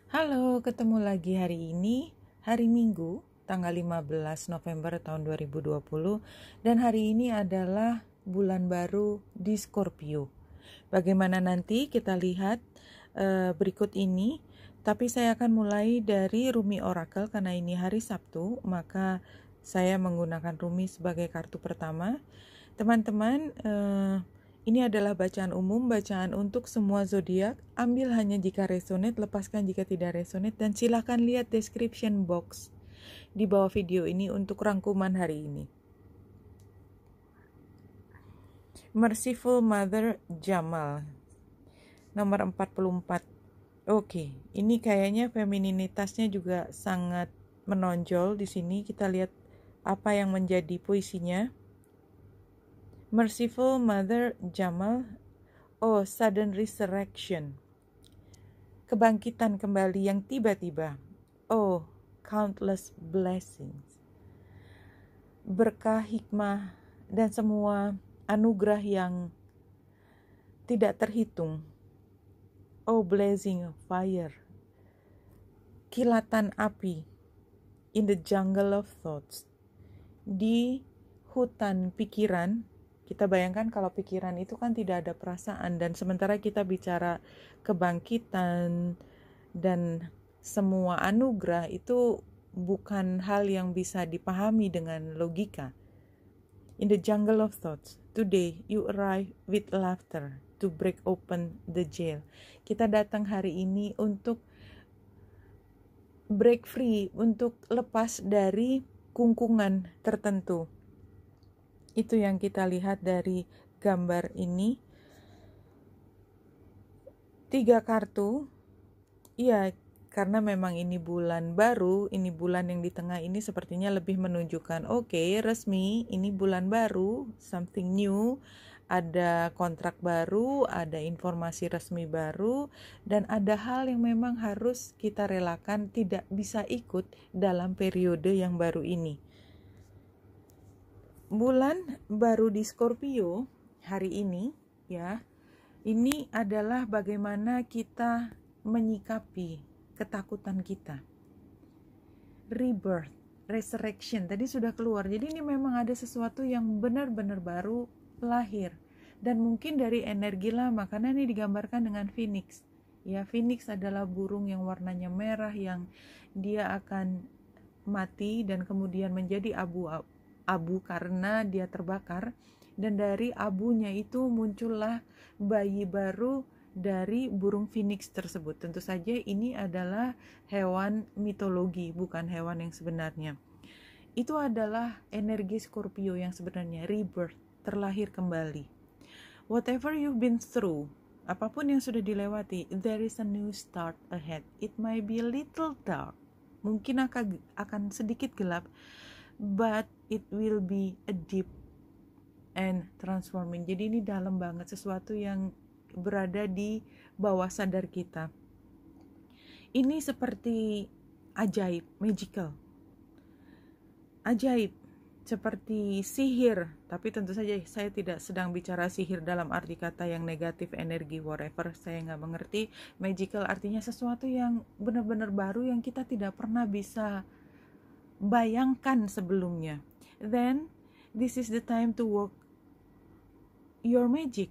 Halo, ketemu lagi hari ini, hari Minggu, tanggal 15 November tahun 2020, dan hari ini adalah bulan baru di Scorpio. Bagaimana nanti kita lihat berikut ini, tapi saya akan mulai dari Rumi Oracle karena ini hari Sabtu, maka saya menggunakan Rumi sebagai kartu pertama. Teman-teman, ini adalah bacaan umum, bacaan untuk semua zodiak. Ambil hanya jika resonate, lepaskan jika tidak resonate, dan silakan lihat description box di bawah video ini untuk rangkuman hari ini. Merciful Mother Jamal, nomor 44. Oke, ini kayaknya femininitasnya juga sangat menonjol di sini. Kita lihat apa yang menjadi puisinya. Merciful Mother Jamal, oh sudden resurrection, kebangkitan kembali yang tiba-tiba. Oh countless blessings, berkah, hikmah, dan semua anugerah yang tidak terhitung. Oh blazing fire, kilatan api, in the jungle of thoughts, di hutan pikiran. Kita bayangkan kalau pikiran itu kan tidak ada perasaan, dan sementara kita bicara kebangkitan dan semua anugerah itu bukan hal yang bisa dipahami dengan logika. In the jungle of thoughts, today you arrive with laughter to break open the jail. Kita datang hari ini untuk break free, untuk lepas dari kungkungan tertentu. Itu yang kita lihat dari gambar ini. 3 kartu. Iya, karena memang ini bulan baru, ini bulan yang di tengah ini sepertinya lebih menunjukkan oke, resmi, ini bulan baru, something new, ada kontrak baru, ada informasi resmi baru, dan ada hal yang memang harus kita relakan, tidak bisa ikut dalam periode yang baru ini. Bulan baru di Scorpio hari ini, ya, ini adalah bagaimana kita menyikapi ketakutan kita. Rebirth, resurrection, tadi sudah keluar. Jadi ini memang ada sesuatu yang benar-benar baru lahir. Dan mungkin dari energi lama, karena ini digambarkan dengan phoenix. Ya, phoenix adalah burung yang warnanya merah, yang dia akan mati dan kemudian menjadi abu karena dia terbakar, dan dari abunya itu muncullah bayi baru dari burung phoenix tersebut. Tentu saja ini adalah hewan mitologi, bukan hewan yang sebenarnya. Itu adalah energi Scorpio yang sebenarnya, rebirth, terlahir kembali. Whatever you've been through, apapun yang sudah dilewati, there is a new start ahead. It might be a little dark, mungkin akan sedikit gelap, but it will be a deep and transforming. Jadi ini dalam banget, sesuatu yang berada di bawah sadar kita. Ini seperti ajaib, magical. Ajaib, seperti sihir, tapi tentu saja saya tidak sedang bicara sihir dalam arti kata yang negatif, energi, whatever, saya nggak mengerti. Magical artinya sesuatu yang benar-benar baru yang kita tidak pernah bisa bayangkan sebelumnya. Then, this is the time to work your magic.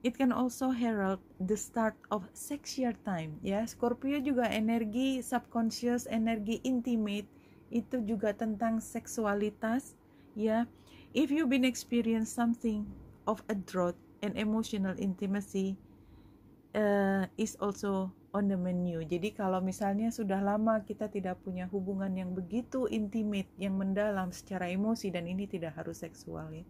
It can also herald the start of sexual time. Ya, Scorpio juga energi subconscious, energi intimate, itu juga tentang seksualitas. Ya, if you've been experience something of a drought and emotional intimacy, is also on the menu. Jadi kalau misalnya sudah lama kita tidak punya hubungan yang begitu intimate, yang mendalam secara emosi, dan ini tidak harus seksual ya,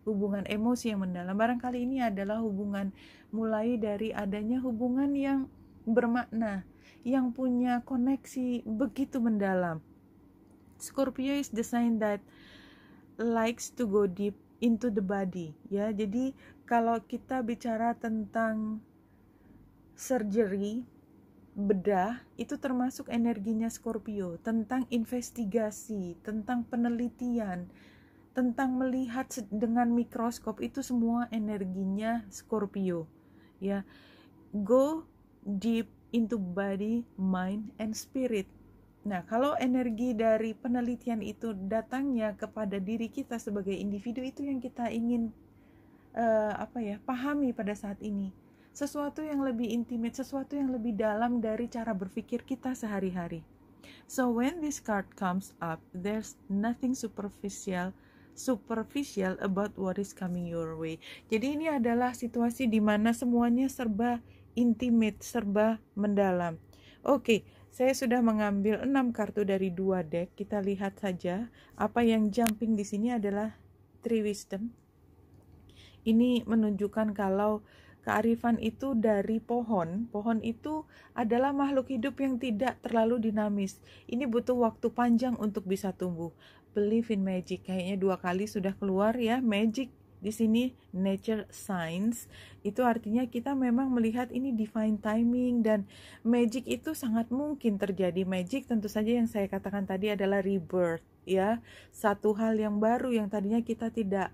hubungan emosi yang mendalam, barangkali ini adalah hubungan mulai dari adanya hubungan yang bermakna, yang punya koneksi begitu mendalam. Scorpio is the sign that likes to go deep into the body ya. Jadi kalau kita bicara tentang surgery, bedah, itu termasuk energinya Scorpio, tentang investigasi, tentang penelitian, tentang melihat dengan mikroskop, itu semua energinya Scorpio ya. Go deep into body, mind, and spirit. Nah, kalau energi dari penelitian itu datangnya kepada diri kita sebagai individu, itu yang kita ingin pahami pada saat ini. Sesuatu yang lebih intimate, sesuatu yang lebih dalam dari cara berpikir kita sehari-hari. So when this card comes up, there's nothing superficial about what is coming your way. Jadi ini adalah situasi di mana semuanya serba intimate, serba mendalam. Oke, saya sudah mengambil 6 kartu dari 2 deck. Kita lihat saja apa yang jumping di sini adalah Three Wisdom. Ini menunjukkan kalau kearifan itu dari pohon. Pohon itu adalah makhluk hidup yang tidak terlalu dinamis. Ini butuh waktu panjang untuk bisa tumbuh. Believe in magic. Kayaknya 2 kali sudah keluar ya, magic. Di sini nature science, itu artinya kita memang melihat ini divine timing, dan magic itu sangat mungkin terjadi. Magic tentu saja yang saya katakan tadi adalah rebirth ya, satu hal yang baru yang tadinya kita tidak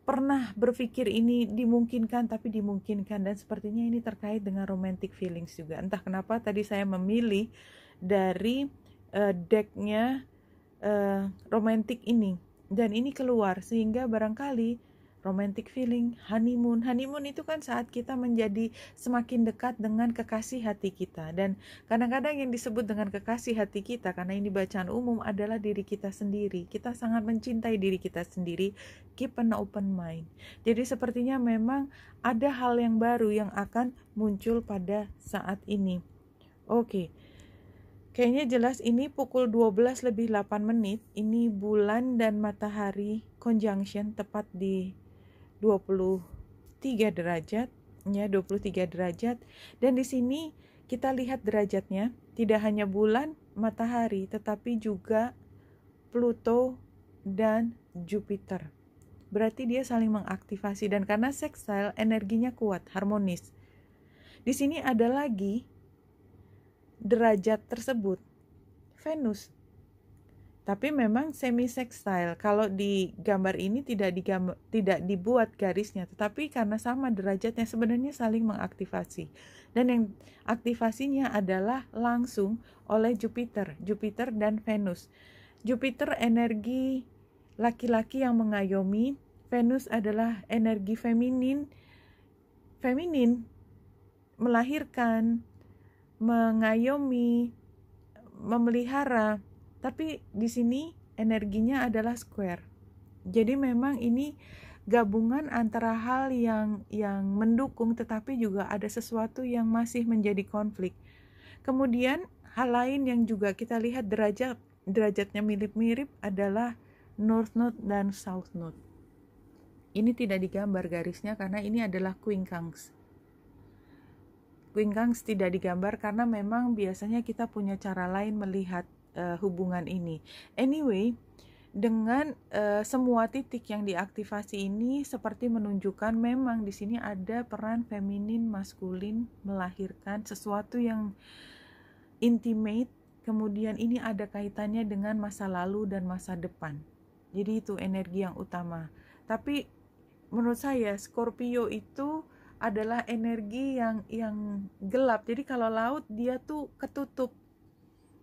pernah berpikir ini dimungkinkan, tapi dimungkinkan. Dan sepertinya ini terkait dengan romantic feelings juga. Entah kenapa tadi saya memilih dari decknya romantic ini, dan ini keluar, sehingga barangkali romantic feeling, honeymoon itu kan saat kita menjadi semakin dekat dengan kekasih hati kita. Dan kadang-kadang yang disebut dengan kekasih hati kita, karena ini bacaan umum, adalah diri kita sendiri. Kita sangat mencintai diri kita sendiri. Keep an open mind. Jadi sepertinya memang ada hal yang baru yang akan muncul pada saat ini. Oke. Kayaknya jelas ini pukul 12:08. Ini bulan dan matahari conjunction tepat di 23 derajat ya, 23 derajat. Dan di sini kita lihat derajatnya, tidak hanya bulan, matahari, tetapi juga Pluto dan Jupiter. Berarti dia saling mengaktifasi, dan karena sextile energinya kuat, harmonis. Di sini ada lagi derajat tersebut, Venus. Tapi memang semi sextile. Kalau di gambar ini tidak dibuat garisnya, tetapi karena sama derajatnya sebenarnya saling mengaktifasi. Dan yang aktivasinya adalah langsung oleh Jupiter dan Venus. Jupiter energi laki-laki yang mengayomi, Venus adalah energi feminin, melahirkan, mengayomi, memelihara. Tapi di sini energinya adalah square. Jadi memang ini gabungan antara hal yang mendukung, tetapi juga ada sesuatu yang masih menjadi konflik. Kemudian hal lain yang juga kita lihat derajatnya mirip-mirip adalah North Node dan South Node. Ini tidak digambar garisnya karena ini adalah quincunx. Quincunx tidak digambar karena memang biasanya kita punya cara lain melihat hubungan ini. Anyway, dengan semua titik yang diaktifasi ini seperti menunjukkan memang di sini ada peran feminin, maskulin, melahirkan sesuatu yang intimate. Kemudian ini ada kaitannya dengan masa lalu dan masa depan. Jadi itu energi yang utama. Tapi menurut saya Scorpio itu adalah energi yang gelap. Jadi kalau laut dia tuh ketutup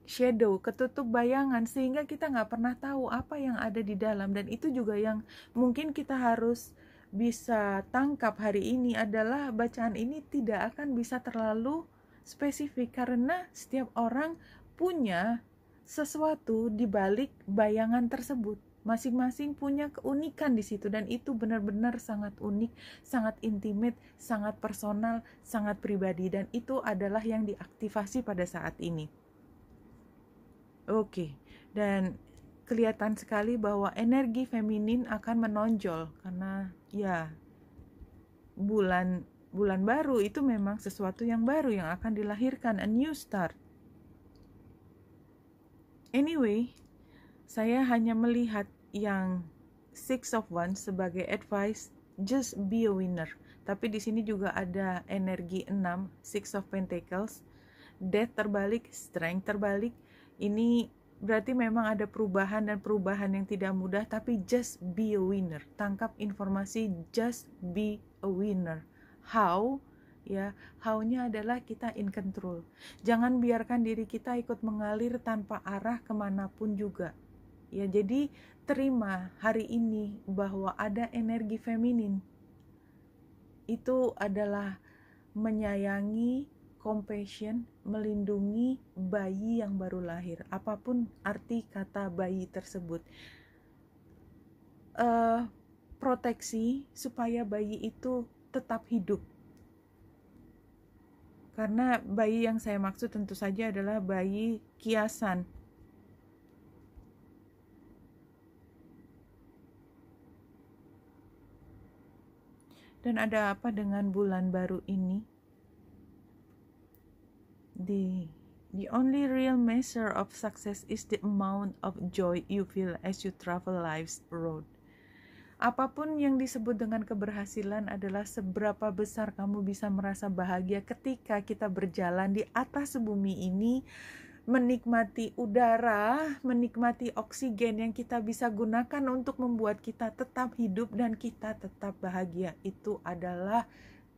shadow, ketutup bayangan, sehingga kita nggak pernah tahu apa yang ada di dalam. Dan itu juga yang mungkin kita harus bisa tangkap hari ini, adalah bacaan ini tidak akan bisa terlalu spesifik karena setiap orang punya sesuatu di balik bayangan tersebut. Masing-masing punya keunikan di situ, dan itu benar-benar sangat unik, sangat intimate, sangat personal, sangat pribadi, dan itu adalah yang diaktifasi pada saat ini. Oke, dan kelihatan sekali bahwa energi feminin akan menonjol karena ya bulan baru itu memang sesuatu yang baru yang akan dilahirkan, a new start. Anyway, saya hanya melihat yang Six of Wands sebagai advice, just be a winner. Tapi di sini juga ada energi 6, Six of Pentacles, Death terbalik, Strength terbalik. Ini berarti memang ada perubahan, dan perubahan yang tidak mudah, tapi just be a winner. Tangkap informasi, just be a winner. How? ya. How-nya adalah kita in control. Jangan biarkan diri kita ikut mengalir tanpa arah kemanapun juga, ya. Jadi terima hari ini bahwa ada energi feminin. Itu adalah menyayangi, compassion, melindungi bayi yang baru lahir. Apapun arti kata bayi tersebut, proteksi supaya bayi itu tetap hidup. Karena bayi yang saya maksud tentu saja adalah bayi kiasan. Dan ada apa dengan bulan baru ini? The only real measure of success is the amount of joy you feel as you travel life's road. Apapun yang disebut dengan keberhasilan adalah seberapa besar kamu bisa merasa bahagia ketika kita berjalan di atas bumi ini, menikmati udara, menikmati oksigen yang kita bisa gunakan untuk membuat kita tetap hidup dan kita tetap bahagia. Itu adalah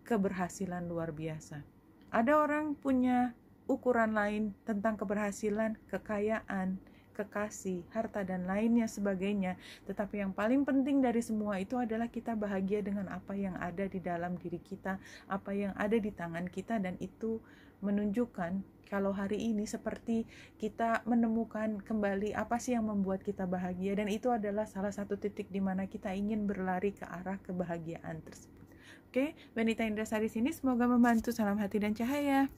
keberhasilan luar biasa. Ada orang punya ukuran lain tentang keberhasilan, kekayaan, kekasih, harta, dan lainnya sebagainya. Tetapi yang paling penting dari semua itu adalah kita bahagia dengan apa yang ada di dalam diri kita, apa yang ada di tangan kita, dan itu menunjukkan kalau hari ini seperti kita menemukan kembali apa sih yang membuat kita bahagia, dan itu adalah salah satu titik di mana kita ingin berlari ke arah kebahagiaan tersebut. Oke, Benita Indrasari sini, semoga membantu. Salam hati dan cahaya.